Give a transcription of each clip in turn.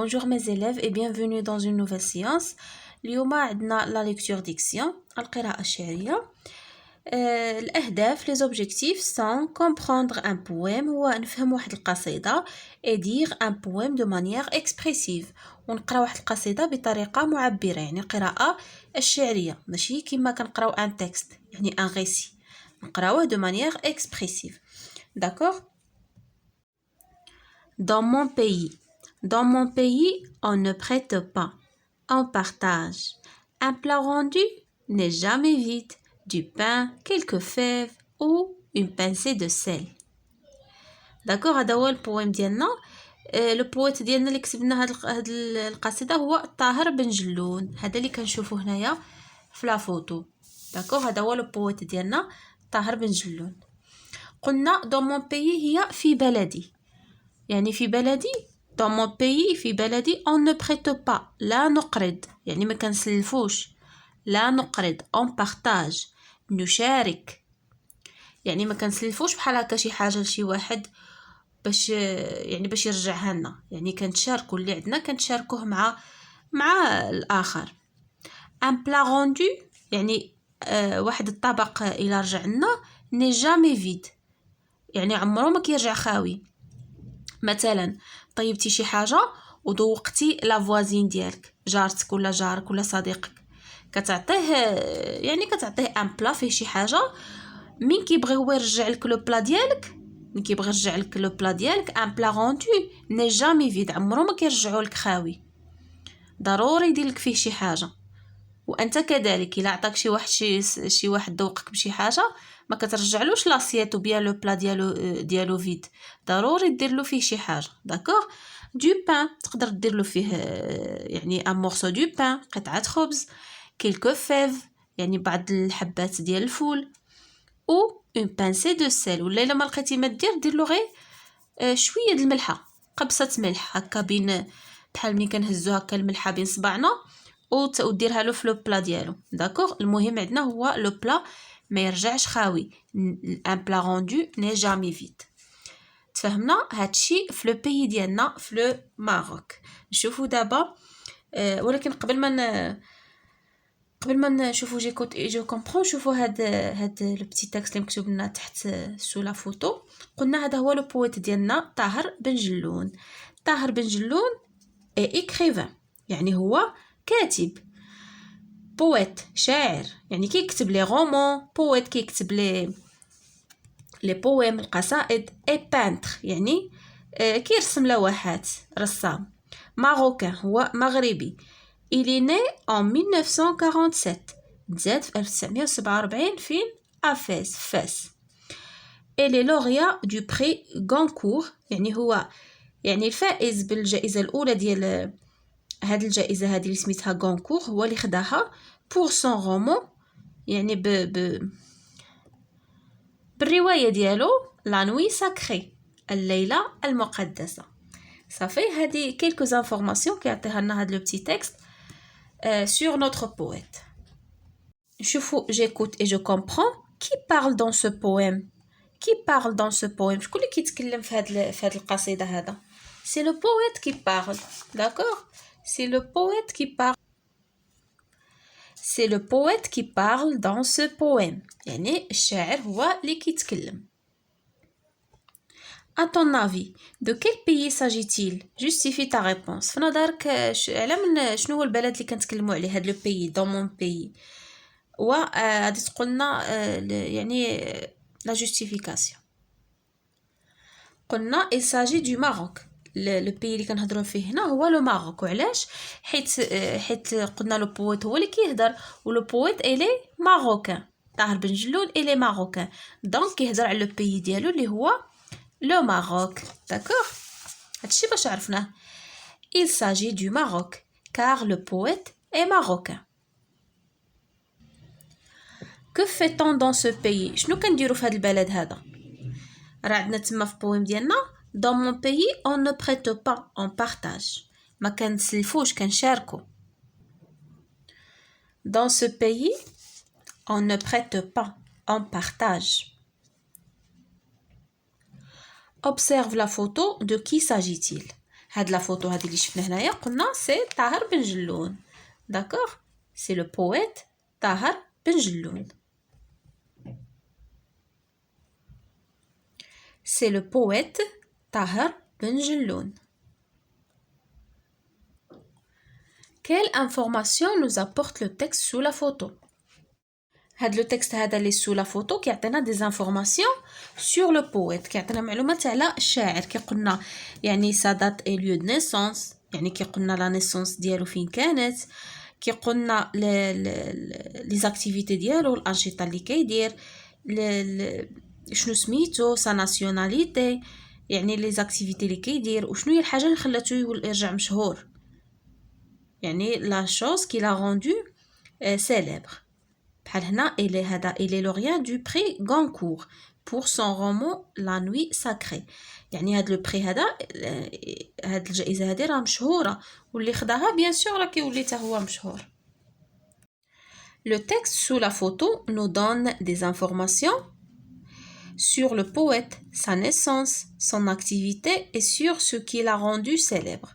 Bonjour mes élèves et bienvenue dans une nouvelle séance. اليوم عندنا la lecture diction القراءة الشعرية. الأهداف les objectifs sont comprendre un poème هو نفهم واحد القصيدة et dire un poème de manière expressive ونقرا واحد القصيدة بطريقة معبرة يعني القراءة الشعرية ماشي كيما كنقراو un texte يعني un récit نقراوه de manière expressive. D'accord? Dans mon pays. Dans mon pays, on ne prête pas, on partage. Un plat rendu n'est jamais vide, du pain, quelques fèves ou une pincée de sel. D'accord, هذا هو البويم ديالنا. لو بويت ديالنا اللي كتبنا هاد القصيدة هو طاهر بن جلون، هذا اللي كنشوفو هنايا في لا فوتو. داكوغ، هذا هو لو بويت ديالنا طاهر بن جلون. قلنا dans mon pays هي في بلدي، يعني في بلدي dans mon pays في بلدي on ne prête pas لا نقرض يعني ما كنسلفوش، لا نقرض on partage نشارك يعني ما كنسلفوش بحال هكا شي حاجه لشي واحد باش يعني باش يرجعها لنا، يعني كنتشاركوا اللي عندنا كنتشاركوه مع الاخر. un plat rendu يعني واحد الطبق الى رجع لنا n'est jamais vide يعني عمره ما كيرجع خاوي. مثلا طيبتي شي حاجه وذوقتي لا فوازين ديالك جارتك ولا جارك ولا صديقك كتعطيه يعني كتعطيه ان بلا فيه شي حاجه مين كيبغي هو يرجع لك لو بلا ديالك مين كيبغي يرجع لك لو بلا ديالك ان بلا غونتو ني جامي فيد عمره ما كيرجعوا لك خاوي ضروري يدير لك فيه شي حاجه. وانت كذلك الا عطاك شي واحد ذوقك بشي حاجه ما كترجعلوش لاسييت وبيان لو بلا ديالو فيد ضروري دير له فيه شي حاجه. داكوغ دو بان تقدر دير له فيه يعني ان مورسو دو بان قطعه خبز كيلكو فيف يعني بعض الحبات ديال الفول او اون بانسي دو سيل ولا الا ما لقيتي ما دير له غير شويه د الملحه قبصه ملح هكا بين بحال ملي كنهزو هكا الملحه بين صباعنا وديرها له في لو بلا ديالو. داكوغ المهم عندنا هو لو بلا ما يرجعش خاوي ان بلا روندو ني جامي فيد. تفهمنا هادشي في لو بيي ديالنا في لو ماروك. نشوفوا دابا ولكن قبل ما نشوفوا جيكوت اي جو كومبرون شوفوا هاد لو بتي تكست اللي مكتوب لنا تحت سو لا فوتو. قلنا هذا هو لو بويت ديالنا طاهر بن جلون. طاهر بن جلون اي ايكريفان يعني هو كاتب. بويت شاعر يعني كيكتب لي رومون، بويت كيكتب لي بويم القصائد، اي بانتر يعني كيرسم لوحات رسام. ماروكان هو مغربي. il est né en 1947 تزاد في 1947 فين افاس فاس. elle est lauréat du prix Goncourt يعني هو يعني الفائز بالجائزة الأولى ديال هاد الجائزة هادي اللي سميتها غونكور هو اللي خداها pour son roman يعني بالرواية ديالو لا نوي ساكري الليلة المقدسة. صافي هادي quelques informations كيعطيها لنا هاد لو بتي تكست sur notre poète. نشوفوا j'écoute et je comprends qui parle dans ce poème. qui parle dans ce poème شكون اللي كيتكلم في هاد القصيدة هذا. c'est le poète qui parle. d'accord, c'est le poète qui parle. c'est le poète qui parle dans ce poème يعني الشاعر هو اللي كيتكلم. à ton avis de quel pays s'agit-il? justifie ta réponse. في نظرك على من شنو هو البلد اللي كنتكلموا عليه هذا لو pays dans mon pays غادي تقولنا يعني la justification. قلنا il s'agit du Maroc. لو بيي اللي كنهضروا فيه هنا هو لو ماروك. وعلاش؟ حيت قلنا لو بويت هو اللي كيهضر ولو بويت الي ماروكان طاهر بن جلون الي ماروكان دونك كيهضر على لو بيي ديالو اللي هو لو ماروك. داكوغ هادشي باش عرفناه. il s'agit du Maroc car le poète est marocain. que fait-on dans ce pays? شنو كنديروا في هذا البلد هذا؟ راه عندنا تما في البويم ديالنا dans mon pays on ne prête pas on partage ما كنسلفوش كنشاركو. dans ce pays on ne prête pas on partage. observe la photo de qui s'agit-il. هاد لا فوتو هادي اللي شفنا هنايا قلنا سي طاهر بن جلون. داكوغ سي لو بويت طاهر بن جلون. C'est le poète Tahar Ben Jelloun. Quelle information nous apporte le texte sous la photo? Le texte est sous la photo qui a des informations sur le poète, qui a des informations sur le شاعر. qui قلنا يعني sa date et lieu de naissance, يعني qui قلنا la naissance ديالو فين كانت, qui قلنا les activités ديالو, الأنشطة اللي كيدير, شنو سميتو, sa nationalité, يعني les activités اللي كيدير, وشنو هي الحاجة اللي خلاتو يرجع مشهور, يعني la chose qui l'a rendu célèbre. بحال هنا il est lauréat du prix Goncourt pour son roman La Nuit Sacrée. يعني هاد لو بري هاد الجائزة هادي راه مشهورة, واللي خداها بيان سور راه كيولي حتى هو مشهور. Le texte sous la photo nous donne des informations sur le poète, sa naissance, son activité et sur ce qui l'a rendu célèbre.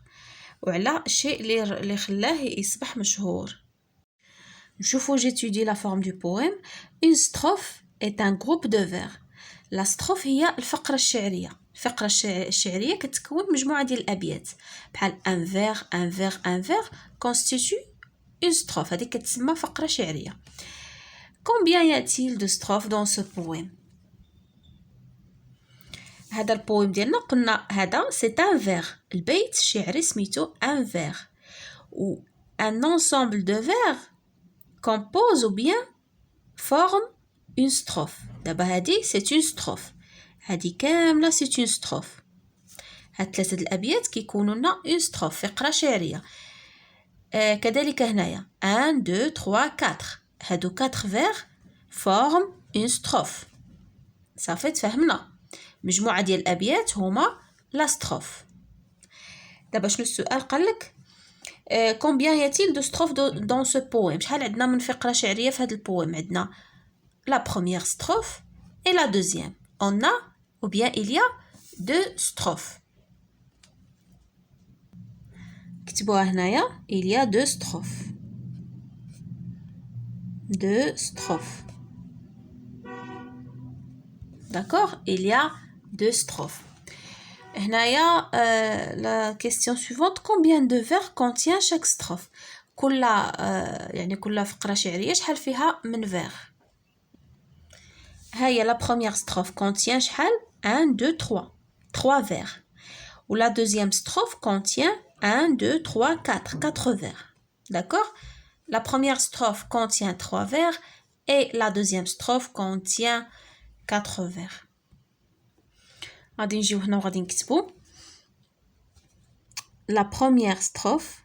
وعلى الشيء اللي خلاه يصبح مشهور. نشوفوا j'étudie la forme du poème. Une strophe est un groupe de vers. La strophe هي الفقرة الشعرية. الفقرة الشعرية كتكون مجموعة ديال الأبيات. بحال un vers constitue une strophe. هذه كتسمى فقرة شعرية. Combien y a-t-il de strophes dans ce poème? هذا البويم ديالنا قلنا هذا c'est un vers. البيت الشعري سميتو un vers. ou un ensemble de vers compose ou bien forme une strophe. دابا هادي c'est une strophe. هادي كاملة c'est une strophe. هاد ثلاثة الأبيات كيكونوا لنا une strophe, فقرة شعرية. كذلك هنايا 1 2 3 4 هادو 4 vers forment une strophe. صافي تفهمنا. مجموعة ديال الأبيات هما la strophe. دابا شنو السؤال قالك combien y a-t-il de strophes dans ce poème? شحال عندنا من فقرة شعرية في هذا البويم؟ عندنا la première strophe et la deuxième. On a ou bien il y a 2 strophes. كتبوها هنايا il y a 2 strophes. 2 strophes. D'accord? Il y a 2 strophes. هنايا la question suivante, combien de vers contient chaque strophe? كل فقرة شعرية شحال فيها من vers. هيا la première strophe contient شحال 1 2 3 vers. ou la deuxième strophe contient 1 2 3 4 vers. D'accord? La première strophe contient 3 vers et la deuxième strophe contient 4 vers. غادي نجيو هنا وغادي نكتبو la première strophe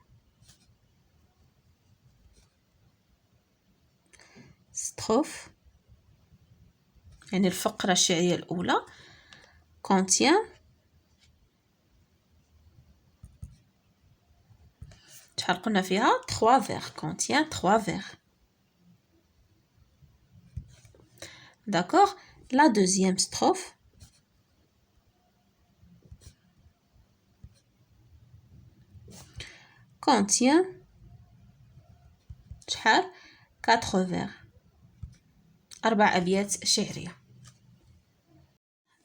يعني الفقرة الشعرية الأولى contient شحال قلنا فيها 3 vers. contient 3 vers. D'accord? La deuxième strophe contient 4 vers. 4 أبيات شعرية.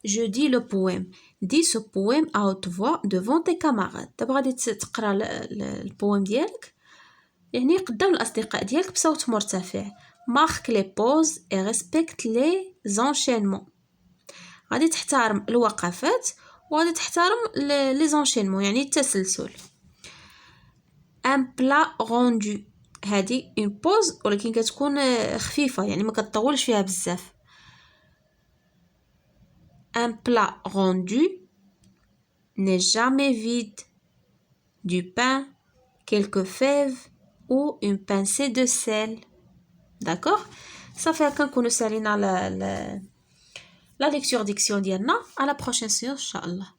Je dis le poème. Dis ce poème à haute voix devant tes camarades. دابا غادي تقرا البويم ديالك يعني قدام الأصدقاء ديالك بصوت مرتفع. Marque les pauses et respecte les enchaînements. غادي تحترم الوقفات وغادي تحترم les enchaînements يعني التسلسل. Un plat rendu. هذه une pause ولكن كتكون خفيفة يعني ما كتطولش فيها بزاف. Un plat rendu n'est jamais vide. Du pain, quelques fèves ou une pincée de sel. D'accord? صافي هكا نكونوا سالينا la lecture diction ديالنا. À la prochaine séance إن شاء الله.